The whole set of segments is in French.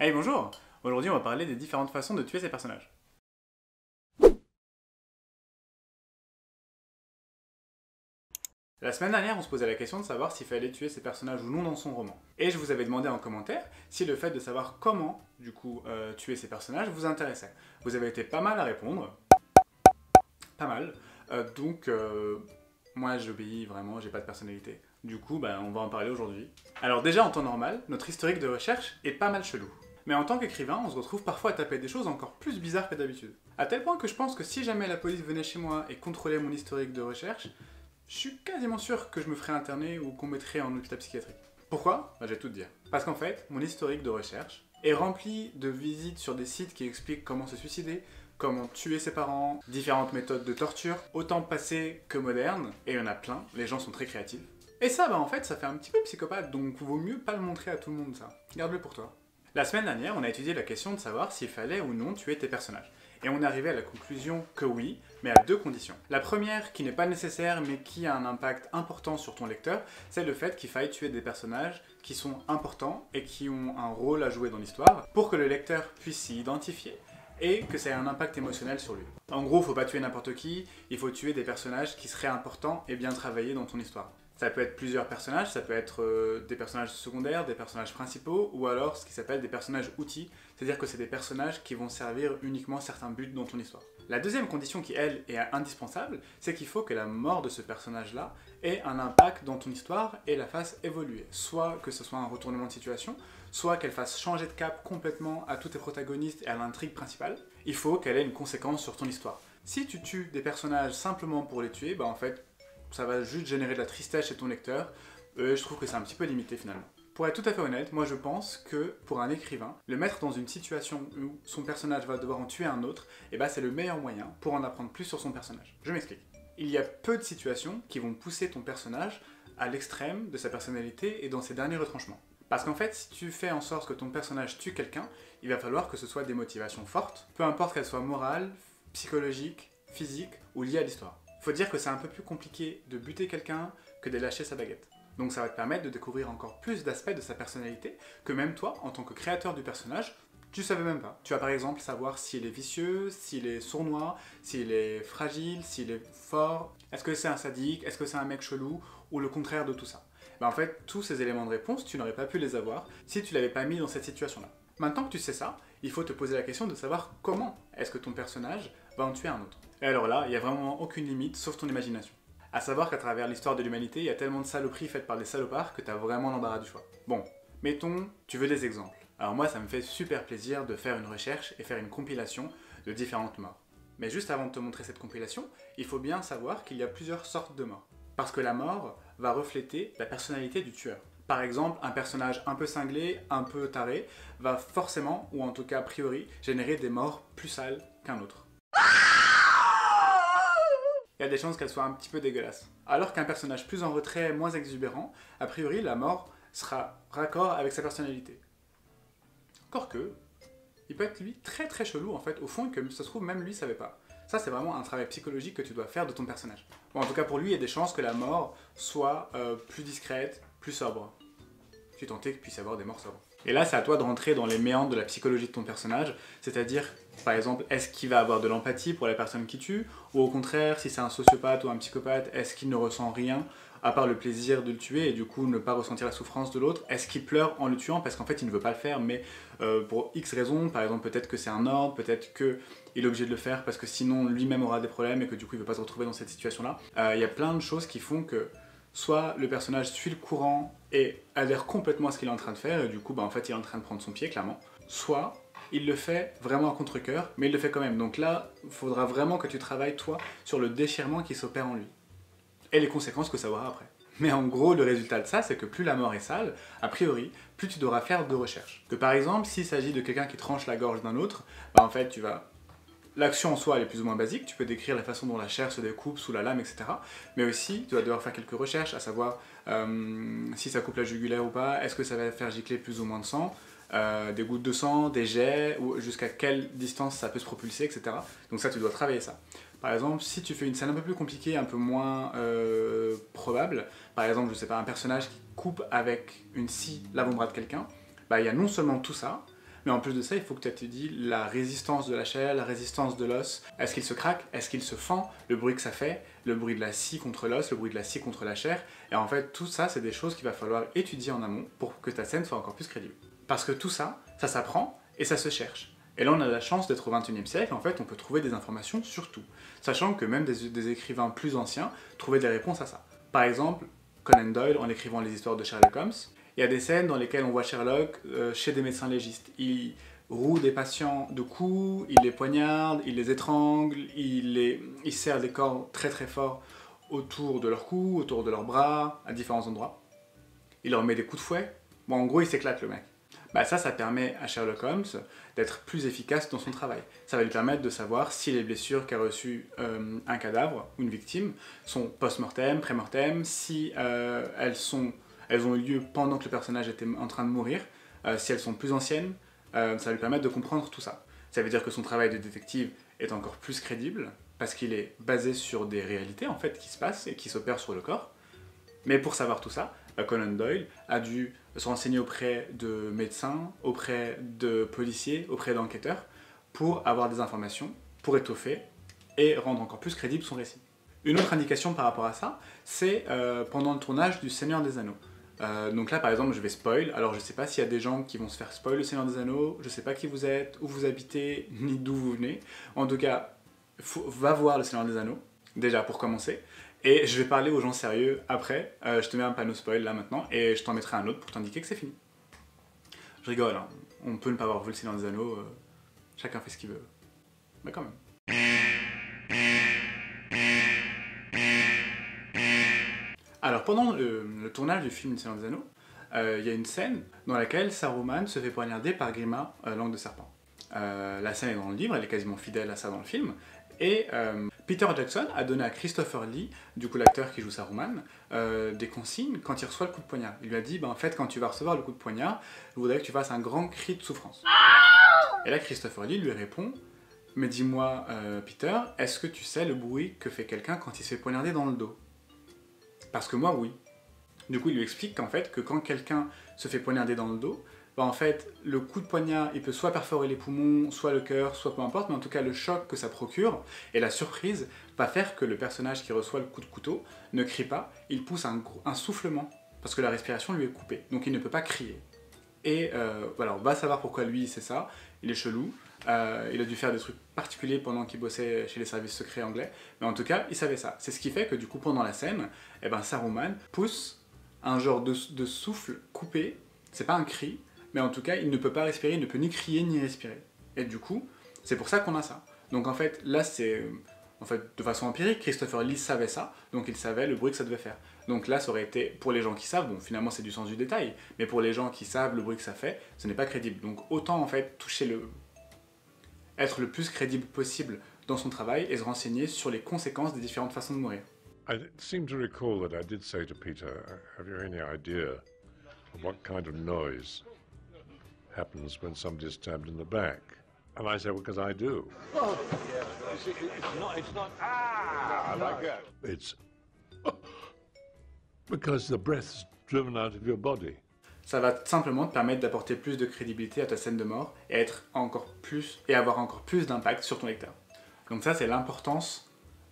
Hey bonjour! Aujourd'hui on va parler des différentes façons de tuer ces personnages. La semaine dernière on se posait la question de savoir s'il fallait tuer ces personnages ou non dans son roman. Et je vous avais demandé en commentaire si le fait de savoir comment, du coup, tuer ces personnages vous intéressait. Vous avez été pas mal à répondre, pas mal, moi j'obéis vraiment, j'ai pas de personnalité. Du coup, on va en parler aujourd'hui. Alors déjà en temps normal, notre historique de recherche est pas mal chelou. Mais en tant qu'écrivain, on se retrouve parfois à taper des choses encore plus bizarres que d'habitude. À tel point que je pense que si jamais la police venait chez moi et contrôlait mon historique de recherche, je suis quasiment sûr que je me ferais interner ou qu'on mettrait en hôpital psychiatrique. Pourquoi? Je vais tout te dire. Parce qu'en fait, mon historique de recherche est rempli de visites sur des sites qui expliquent comment se suicider, comment tuer ses parents, différentes méthodes de torture, autant passées que modernes, et il y en a plein, les gens sont très créatifs. Et ça, en fait, ça fait un petit peu psychopathe, donc vaut mieux pas le montrer à tout le monde, ça. Garde-le pour toi. La semaine dernière, on a étudié la question de savoir s'il fallait ou non tuer tes personnages. Et on est arrivé à la conclusion que oui, mais à deux conditions. La première, qui n'est pas nécessaire, mais qui a un impact important sur ton lecteur, c'est le fait qu'il faille tuer des personnages qui sont importants et qui ont un rôle à jouer dans l'histoire, pour que le lecteur puisse s'y identifier et que ça ait un impact émotionnel sur lui. En gros, faut pas tuer n'importe qui, il faut tuer des personnages qui seraient importants et bien travaillés dans ton histoire. Ça peut être plusieurs personnages, ça peut être des personnages secondaires, des personnages principaux, ou alors ce qui s'appelle des personnages outils, c'est-à-dire que c'est des personnages qui vont servir uniquement certains buts dans ton histoire. La deuxième condition qui, elle, est indispensable, c'est qu'il faut que la mort de ce personnage-là ait un impact dans ton histoire et la fasse évoluer. Soit que ce soit un retournement de situation, soit qu'elle fasse changer de cap complètement à tous tes protagonistes et à l'intrigue principale. Il faut qu'elle ait une conséquence sur ton histoire. Si tu tues des personnages simplement pour les tuer, en fait, ça va juste générer de la tristesse chez ton lecteur. Je trouve que c'est un petit peu limité finalement. Pour être tout à fait honnête, moi je pense que pour un écrivain, le mettre dans une situation où son personnage va devoir en tuer un autre, c'est le meilleur moyen pour en apprendre plus sur son personnage. Je m'explique. Il y a peu de situations qui vont pousser ton personnage à l'extrême de sa personnalité et dans ses derniers retranchements. Parce qu'en fait, si tu fais en sorte que ton personnage tue quelqu'un, il va falloir que ce soit des motivations fortes, peu importe qu'elles soient morales, psychologiques, physiques ou liées à l'histoire. Faut dire que c'est un peu plus compliqué de buter quelqu'un que de lâcher sa baguette. Donc ça va te permettre de découvrir encore plus d'aspects de sa personnalité que même toi, en tant que créateur du personnage, tu savais même pas. Tu vas par exemple savoir s'il est vicieux, s'il est sournois, s'il est fragile, s'il est fort, est-ce que c'est un sadique, est-ce que c'est un mec chelou, ou le contraire de tout ça. En fait, tous ces éléments de réponse, tu n'aurais pas pu les avoir si tu l'avais pas mis dans cette situation-là. Maintenant que tu sais ça, il faut te poser la question de savoir comment est-ce que ton personnage va en tuer un autre. Et alors là, il n'y a vraiment aucune limite, sauf ton imagination. À savoir qu'à travers l'histoire de l'humanité, il y a tellement de saloperies faites par des salopards que t'as vraiment l'embarras du choix. Bon, mettons, tu veux des exemples. Alors moi, ça me fait super plaisir de faire une recherche et faire une compilation de différentes morts. Mais juste avant de te montrer cette compilation, il faut bien savoir qu'il y a plusieurs sortes de morts. Parce que la mort va refléter la personnalité du tueur. Par exemple, un personnage un peu cinglé, un peu taré, va forcément, ou en tout cas a priori, générer des morts plus sales qu'un autre. Il y a des chances qu'elle soit un petit peu dégueulasse. Alors qu'un personnage plus en retrait, moins exubérant, a priori la mort sera raccord avec sa personnalité. Encore que, il peut être lui très très chelou en fait, au fond, que ça se trouve même lui savait pas. Ça c'est vraiment un travail psychologique que tu dois faire de ton personnage. Bon, en tout cas pour lui, il y a des chances que la mort soit plus discrète, plus sobre. Tu tentais qu'il puisse y avoir des morts sobres. Et là, c'est à toi de rentrer dans les méandres de la psychologie de ton personnage, c'est-à-dire, par exemple, est-ce qu'il va avoir de l'empathie pour la personne qui tue, ou au contraire, si c'est un sociopathe ou un psychopathe, est-ce qu'il ne ressent rien à part le plaisir de le tuer et du coup ne pas ressentir la souffrance de l'autre? Est-ce qu'il pleure en le tuant parce qu'en fait il ne veut pas le faire, mais pour X raisons, par exemple peut-être que c'est un ordre, peut-être qu'il est obligé de le faire parce que sinon lui-même aura des problèmes et que du coup il ne veut pas se retrouver dans cette situation-là. Il y a plein de choses qui font que soit le personnage suit le courant et adhère complètement à ce qu'il est en train de faire, et du coup en fait il est en train de prendre son pied clairement, soit il le fait vraiment à contre-cœur, mais il le fait quand même. Donc là, il faudra vraiment que tu travailles toi sur le déchirement qui s'opère en lui. Et les conséquences que ça aura après. Mais en gros, le résultat de ça, c'est que plus la mort est sale, a priori, plus tu devras faire de recherche. Que par exemple, s'il s'agit de quelqu'un qui tranche la gorge d'un autre, en fait tu vas... L'action en soi elle est plus ou moins basique, tu peux décrire la façon dont la chair se découpe sous la lame, etc. Mais aussi, tu vas devoir faire quelques recherches, à savoir si ça coupe la jugulaire ou pas, est-ce que ça va faire gicler plus ou moins de sang, des gouttes de sang, des jets, ou jusqu'à quelle distance ça peut se propulser, etc. Donc ça, tu dois travailler ça. Par exemple, si tu fais une scène un peu plus compliquée, un peu moins probable, par exemple, je sais pas, un personnage qui coupe avec une scie l'avant-bras de quelqu'un, il y a non seulement tout ça, Mais en plus de ça, il faut que tu étudies la résistance de la chair, la résistance de l'os. Est-ce qu'il se craque? Est-ce qu'il se fend? Le bruit que ça fait, le bruit de la scie contre l'os, le bruit de la scie contre la chair. Et en fait, tout ça, c'est des choses qu'il va falloir étudier en amont pour que ta scène soit encore plus crédible. Parce que tout ça, ça s'apprend et ça se cherche. Et là, on a la chance d'être au XXIe siècle, en fait, on peut trouver des informations sur tout. Sachant que même des écrivains plus anciens trouvaient des réponses à ça. Par exemple, Conan Doyle, en écrivant les histoires de Sherlock Holmes, il y a des scènes dans lesquelles on voit Sherlock chez des médecins légistes. Il roue des patients de coups, il les poignarde, il les étrangle, il serre des cordes très très forts autour de leur cou, autour de leurs bras, à différents endroits. Il leur met des coups de fouet. Bon, en gros, il s'éclate le mec. Bah ça permet à Sherlock Holmes d'être plus efficace dans son travail. Ça va lui permettre de savoir si les blessures qu'a reçues un cadavre ou une victime sont post-mortem, pré-mortem, si elles ont eu lieu pendant que le personnage était en train de mourir, si elles sont plus anciennes, ça va lui permettre de comprendre tout ça. Ça veut dire que son travail de détective est encore plus crédible, parce qu'il est basé sur des réalités en fait qui se passent et qui s'opèrent sur le corps. Mais pour savoir tout ça, Conan Doyle a dû se renseigner auprès de médecins, auprès de policiers, auprès d'enquêteurs, pour avoir des informations, pour étoffer et rendre encore plus crédible son récit. Une autre indication par rapport à ça, c'est pendant le tournage du Seigneur des Anneaux. Donc là, par exemple, je vais spoil. Alors, je sais pas s'il y a des gens qui vont se faire spoil le Seigneur des Anneaux. Je sais pas qui vous êtes, où vous habitez, ni d'où vous venez. En tout cas, va voir le Seigneur des Anneaux, déjà pour commencer. Et je vais parler aux gens sérieux après. Je te mets un panneau spoil là maintenant, et je t'en mettrai un autre pour t'indiquer que c'est fini. Je rigole, hein. On peut ne pas avoir vu le Seigneur des Anneaux. Chacun fait ce qu'il veut. Mais quand même. Alors, pendant le tournage du film Le Seigneur des Anneaux, il y a une scène dans laquelle Saruman se fait poignarder par Grima, langue de serpent. La scène est dans le livre, elle est quasiment fidèle à ça dans le film, et Peter Jackson a donné à Christopher Lee, du coup l'acteur qui joue Saruman, des consignes quand il reçoit le coup de poignard. Il lui a dit, en fait, quand tu vas recevoir le coup de poignard, je voudrais que tu fasses un grand cri de souffrance. Et là, Christopher Lee lui répond, mais dis-moi, Peter, est-ce que tu sais le bruit que fait quelqu'un quand il se fait poignarder dans le dos? Parce que moi, oui. Du coup, il lui explique qu'en fait, que quand quelqu'un se fait poignarder dans le dos, en fait, le coup de poignard, il peut soit perforer les poumons, soit le cœur, soit peu importe, mais en tout cas, le choc que ça procure et la surprise va faire que le personnage qui reçoit le coup de couteau ne crie pas, il pousse un soufflement, parce que la respiration lui est coupée, donc il ne peut pas crier. Et voilà, on va savoir pourquoi lui, c'est ça, il est chelou, il a dû faire des trucs particuliers pendant qu'il bossait chez les services secrets anglais, mais en tout cas, il savait ça. C'est ce qui fait que du coup, pendant la scène, Saruman pousse un genre de souffle coupé, c'est pas un cri, mais en tout cas, il ne peut pas respirer, il ne peut ni crier ni respirer. Et du coup, c'est pour ça qu'on a ça. Donc en fait, là, c'est de façon empirique, Christopher Lee savait ça, donc il savait le bruit que ça devait faire. Donc là, ça aurait été, pour les gens qui savent, bon, finalement, c'est du sens du détail, mais pour les gens qui savent le bruit que ça fait, ce n'est pas crédible. Donc autant, en fait, être le plus crédible possible dans son travail et se renseigner sur les conséquences des différentes façons de mourir. I seem to recall that I did say to Peter, have you any idea of what kind of noise happens when somebody is stabbed in the back? And I said, well, because I do. Oh, yeah. It's not, I like that. It's because the breath's driven out of your body. Ça va simplement te permettre d'apporter plus de crédibilité à ta scène de mort et avoir encore plus d'impact sur ton lecteur. Donc ça, c'est l'importance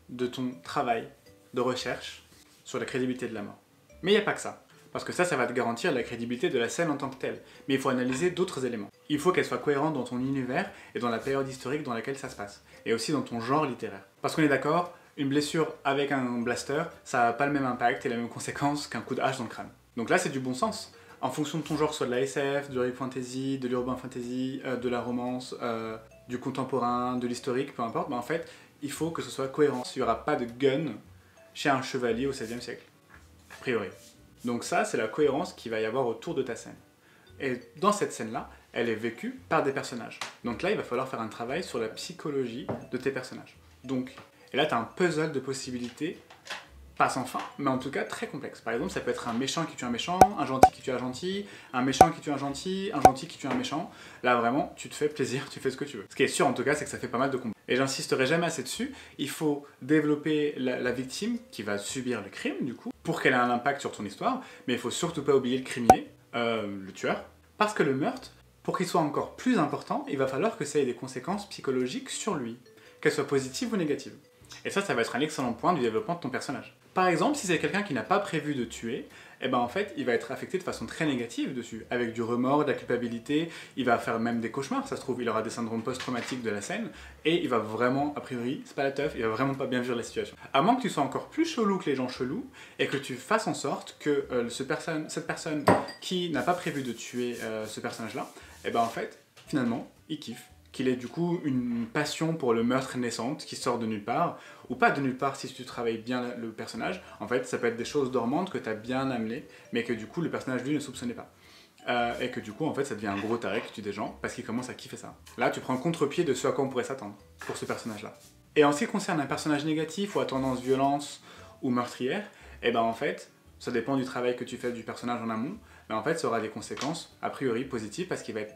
de ton travail de recherche sur la crédibilité de la mort. Mais il n'y a pas que ça. Parce que ça va te garantir la crédibilité de la scène en tant que telle. Mais il faut analyser d'autres éléments. Il faut qu'elle soit cohérente dans ton univers et dans la période historique dans laquelle ça se passe. Et aussi dans ton genre littéraire. Parce qu'on est d'accord, une blessure avec un blaster, ça n'a pas le même impact et la même conséquence qu'un coup de hache dans le crâne. Donc là, c'est du bon sens. En fonction de ton genre, soit de la SF, de l'heroic fantasy, de l'urban fantasy, de la romance, du contemporain, de l'historique, peu importe, en fait, il faut que ce soit cohérent. Il n'y aura pas de gun chez un chevalier au XVIe siècle, a priori. Donc ça, c'est la cohérence qu'il va y avoir autour de ta scène. Et dans cette scène-là, elle est vécue par des personnages. Donc là, il va falloir faire un travail sur la psychologie de tes personnages. Donc, et là, tu as un puzzle de possibilités, pas sans fin, mais en tout cas très complexe. Par exemple, ça peut être un méchant qui tue un méchant, un gentil qui tue un gentil, un méchant qui tue un gentil qui tue un méchant. Là, vraiment, tu te fais plaisir, tu fais ce que tu veux. Ce qui est sûr, en tout cas, c'est que ça fait pas mal de combats. Et j'insisterai jamais assez dessus, il faut développer la victime qui va subir le crime, du coup, pour qu'elle ait un impact sur ton histoire, mais il faut surtout pas oublier le criminel, le tueur, parce que le meurtre Pour qu'il soit encore plus important, il va falloir que ça ait des conséquences psychologiques sur lui, qu'elles soient positives ou négatives. Et ça va être un excellent point du développement de ton personnage. Par exemple, si c'est quelqu'un qui n'a pas prévu de tuer, eh ben en fait, il va être affecté de façon très négative dessus, avec du remords, de la culpabilité, il va faire même des cauchemars, ça se trouve, il aura des syndromes post-traumatiques de la scène, et il va vraiment, a priori, c'est pas la teuf, il va vraiment pas bien vivre la situation. À moins que tu sois encore plus chelou que les gens chelous, et que tu fasses en sorte que cette personne qui n'a pas prévu de tuer ce personnage-là, eh ben en fait, finalement, il kiffe. Qu'il ait du coup une passion pour le meurtre naissante qui sort de nulle part, ou pas de nulle part si tu travailles bien le personnage. En fait, ça peut être des choses dormantes que tu as bien amenées, mais que du coup le personnage lui ne soupçonnait pas. Et que du coup en fait ça devient un gros taré qui tue des gens parce qu'il commence à kiffer ça. Là tu prends le contre-pied de ce à quoi on pourrait s'attendre pour ce personnage-là. Et en ce qui concerne un personnage négatif ou à tendance violence ou meurtrière, et ben en fait, ça dépend du travail que tu fais du personnage en amont, mais en fait ça aura des conséquences a priori positives parce qu'il va être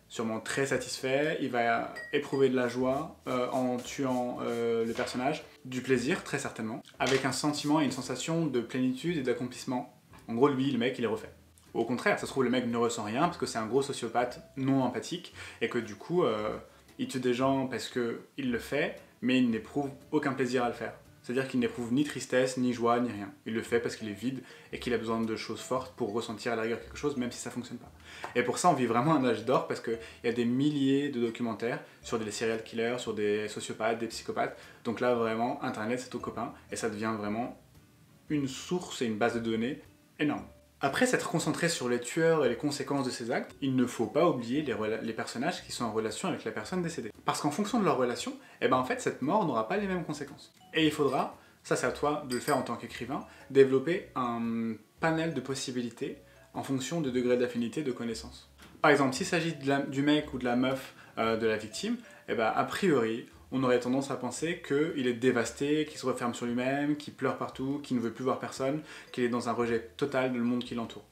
sûrement très satisfait, il va éprouver de la joie en tuant le personnage, du plaisir très certainement, avec un sentiment et une sensation de plénitude et d'accomplissement. En gros lui, le mec, il est refait. Au contraire, ça se trouve le mec ne ressent rien parce que c'est un gros sociopathe non empathique et que du coup il tue des gens parce qu'il le fait, mais il n'éprouve aucun plaisir à le faire. C'est-à-dire qu'il n'éprouve ni tristesse, ni joie, ni rien. Il le fait parce qu'il est vide et qu'il a besoin de choses fortes pour ressentir à la rigueur quelque chose, même si ça ne fonctionne pas. Et pour ça, on vit vraiment un âge d'or parce qu'il y a des milliers de documentaires sur des serial killers, sur des sociopathes, des psychopathes. Donc là, vraiment, Internet, c'est ton copain et ça devient vraiment une source et une base de données énorme. Après s'être concentré sur les tueurs et les conséquences de ces actes, il ne faut pas oublier les personnages qui sont en relation avec la personne décédée. Parce qu'en fonction de leur relation, eh ben en fait cette mort n'aura pas les mêmes conséquences. Et il faudra, ça c'est à toi de le faire en tant qu'écrivain, développer un panel de possibilités en fonction du degré d'affinité de connaissance. Par exemple, s'il s'agit du mec ou de la meuf de la victime, eh ben a priori, on aurait tendance à penser qu'il est dévasté, qu'il se referme sur lui-même, qu'il pleure partout, qu'il ne veut plus voir personne, qu'il est dans un rejet total de le monde qui l'entoure.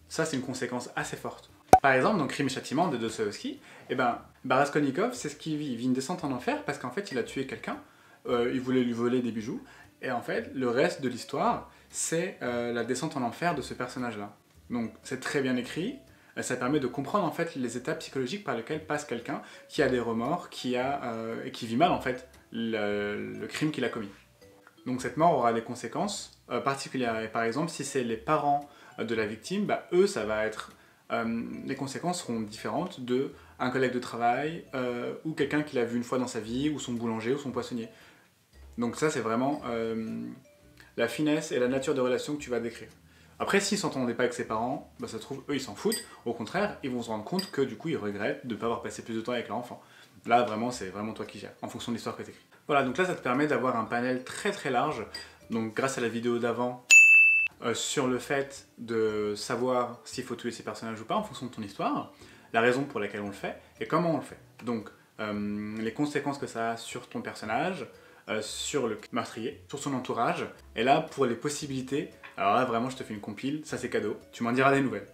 Ça, c'est une conséquence assez forte. Par exemple, dans Crime et Châtiment de Dostoïevski, eh ben, Raskolnikov, c'est ce qu'il vit. Il vit une descente en enfer parce qu'en fait, il a tué quelqu'un, il voulait lui voler des bijoux, et en fait, le reste de l'histoire, c'est la descente en enfer de ce personnage-là. Donc, c'est très bien écrit. Ça permet de comprendre en fait les étapes psychologiques par lesquelles passe quelqu'un qui a des remords, qui vit mal en fait le crime qu'il a commis. Donc cette mort aura des conséquences particulières. Et par exemple, si c'est les parents de la victime, bah, eux, ça va être les conséquences seront différentes de un collègue de travail ou quelqu'un qu'il a vu une fois dans sa vie, ou son boulanger ou son poissonnier. Donc ça, c'est vraiment la finesse et la nature de relation que tu vas décrire. Après, s'ils ne s'entendaient pas avec ses parents, bah, ça se trouve, eux, ils s'en foutent. Au contraire, ils vont se rendre compte que du coup, ils regrettent de ne pas avoir passé plus de temps avec leur enfant. Là, vraiment, c'est vraiment toi qui gères, en fonction de l'histoire que tu écris. Voilà, donc là, ça te permet d'avoir un panel très très large. Donc, grâce à la vidéo d'avant, sur le fait de savoir s'il faut tuer ces personnages ou pas, en fonction de ton histoire, la raison pour laquelle on le fait, et comment on le fait. Donc, les conséquences que ça a sur ton personnage, sur le meurtrier, sur son entourage. Et là, pour les possibilités, alors là, vraiment, je te fais une compile, ça c'est cadeau. Tu m'en diras des nouvelles.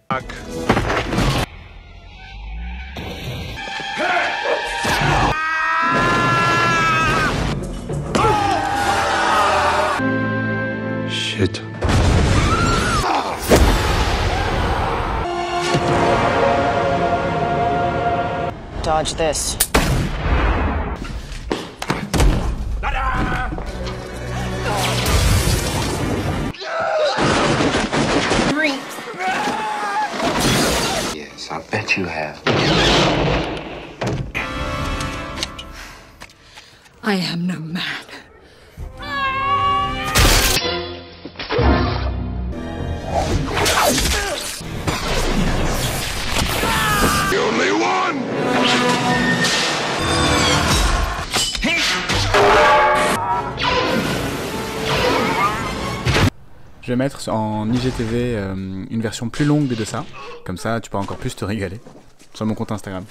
Shit. Dodge this. Yes, I bet you have. I am no man. The only one! Je vais mettre en IGTV une version plus longue des deux ça. Comme ça, tu pourras encore plus te régaler. Sur mon compte Instagram.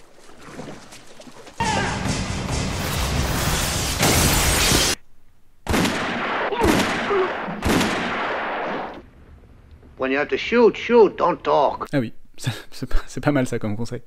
When you have to shoot, shoot, don't talk. Ah oui, c'est pas mal ça comme conseil.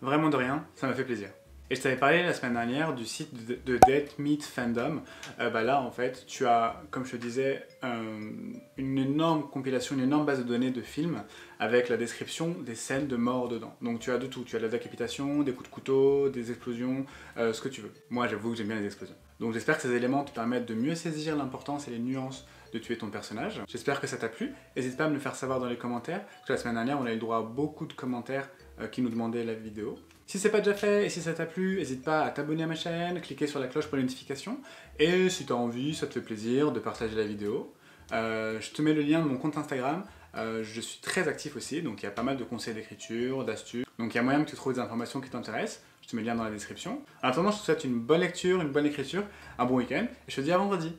Vraiment de rien, ça m'a fait plaisir. Et je t'avais parlé la semaine dernière du site de Dead Meat Fandom. Là, en fait, tu as, comme je te disais, une énorme compilation, une énorme base de données de films avec la description des scènes de mort dedans. Donc tu as de tout. Tu as de la décapitation, des coups de couteau, des explosions, ce que tu veux. Moi, j'avoue que j'aime bien les explosions. Donc j'espère que ces éléments te permettent de mieux saisir l'importance et les nuances de tuer ton personnage. J'espère que ça t'a plu. N'hésite pas à me le faire savoir dans les commentaires. Parce que la semaine dernière, on a eu le droit à beaucoup de commentaires qui nous demandaient la vidéo. Si c'est pas déjà fait et si ça t'a plu, n'hésite pas à t'abonner à ma chaîne, cliquer sur la cloche pour les notifications. Et si t'as envie, ça te fait plaisir de partager la vidéo. Je te mets le lien de mon compte Instagram. Je suis très actif aussi, donc il y a pas mal de conseils d'écriture, d'astuces. Donc il y a moyen que tu trouves des informations qui t'intéressent. Je te mets le lien dans la description. En attendant, je te souhaite une bonne lecture, une bonne écriture, un bon week-end. Et je te dis à vendredi.